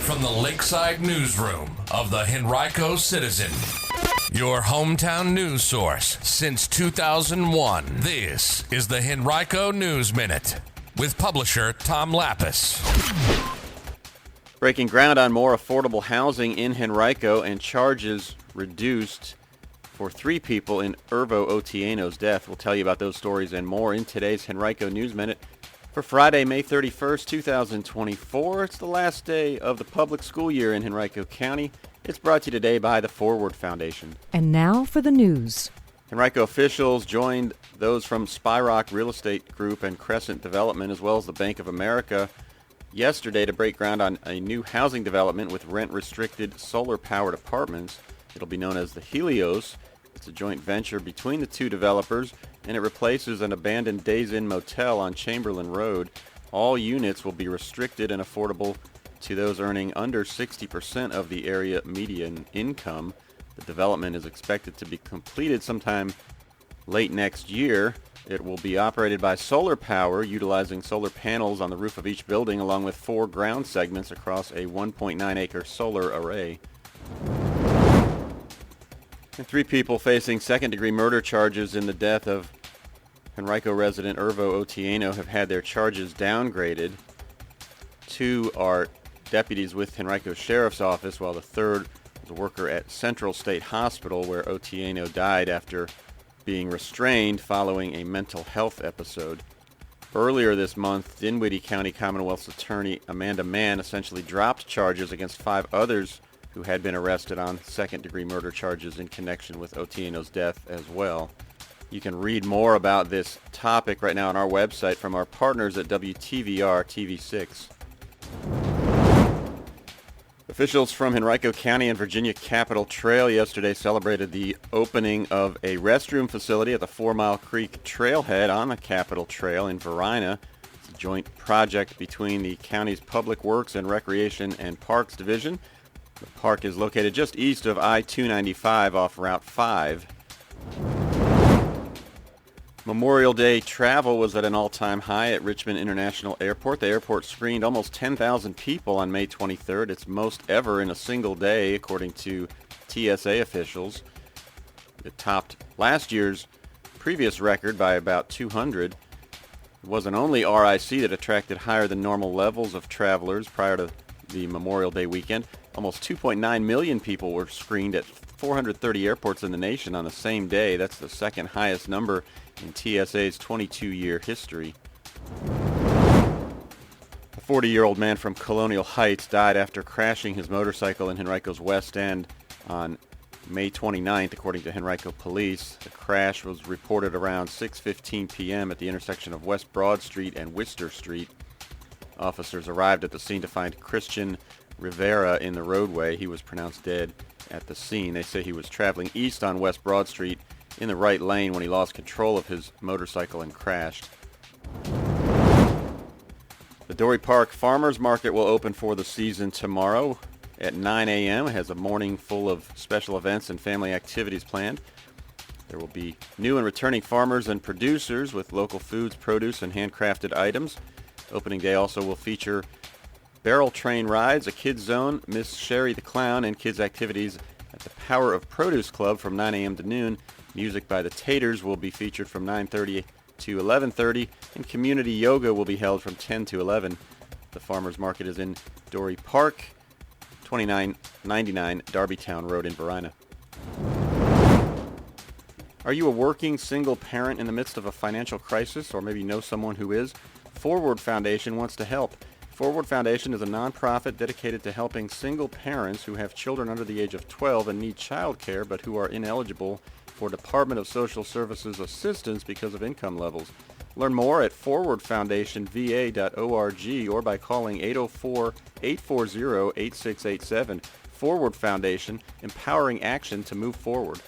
from the Lakeside Newsroom of the Henrico Citizen, your hometown news source since 2001. This is the Henrico News Minute with publisher Tom Lapis. Breaking ground on more affordable housing in Henrico and charges reduced for 3 people in Irvo Otieno's death. We'll tell you about those stories and more in today's Henrico News Minute for Friday, May 31st, 2024. It's the last day of the public school year in Henrico County. It's brought to you today by the Forward Foundation. And now for the news. Henrico officials joined those from Spyrock Real Estate Group and Crescent Development, as well as the Bank of America, yesterday to break ground on a new housing development with rent-restricted solar-powered apartments. It'll be known as the Helios. It's a joint venture between the two developers, and it replaces an abandoned Days Inn motel on Chamberlain Road. All units will be restricted and affordable to those earning under 60% of the area median income. The development is expected to be completed sometime late next year. It will be operated by solar power, utilizing solar panels on the roof of each building, along with 4 ground segments across a 1.9-acre solar array. And 3 people facing second-degree murder charges in the death of Henrico resident Irvo Otieno have had their charges downgraded. 2 are deputies with Henrico Sheriff's Office, while the third was a worker at Central State Hospital, where Otieno died after being restrained following a mental health episode. Earlier this month, Dinwiddie County Commonwealth's attorney Amanda Mann essentially dropped charges against 5 others who had been arrested on second-degree murder charges in connection with Otieno's death as well. You can read more about this topic right now on our website from our partners at WTVR TV6. Officials from Henrico County and Virginia Capitol Trail yesterday celebrated the opening of a restroom facility at the 4 Mile Creek Trailhead on the Capitol Trail in Verina. It's a joint project between the county's Public Works and Recreation and Parks Division. The park is located just east of I-295 off Route 5. Memorial Day travel was at an all-time high at Richmond International Airport. The airport screened almost 10,000 people on May 23rd. It's most ever in a single day, according to TSA officials. It topped last year's previous record by about 200. It wasn't only RIC that attracted higher than normal levels of travelers prior to the Memorial Day weekend. Almost 2.9 million people were screened at 430 airports in the nation on the same day. That's the second highest number in TSA's 22-year history. A 40-year-old man from Colonial Heights died after crashing his motorcycle in Henrico's West End on May 29th, according to Henrico Police. The crash was reported around 6:15 p.m. at the intersection of West Broad Street and Worcester Street. Officers arrived at the scene to find Christian Rivera in the roadway. He was pronounced dead at the scene. They say he was traveling east on West Broad Street in the right lane when he lost control of his motorcycle and crashed. The Dorey Park Farmers Market will open for the season tomorrow at 9 a.m. It has a morning full of special events and family activities planned. There will be new and returning farmers and producers with local foods, produce, and handcrafted items. Opening day also will feature barrel train rides, a kids zone, Miss Sherry the Clown, and kids activities at the Power of Produce Club from 9 a.m. to noon. Music by the Taters will be featured from 9:30 to 11:30, and community yoga will be held from 10 to 11. The farmers market is in Dorey Park, 2999 Darbytown Road in Verina. Are you a working single parent in the midst of a financial crisis, or maybe know someone who is? Forward Foundation wants to help. Forward Foundation is a nonprofit dedicated to helping single parents who have children under the age of 12 and need child care but who are ineligible for Department of Social Services assistance because of income levels. Learn more at forwardfoundationva.org or by calling 804-840-8687. Forward Foundation, empowering action to move forward.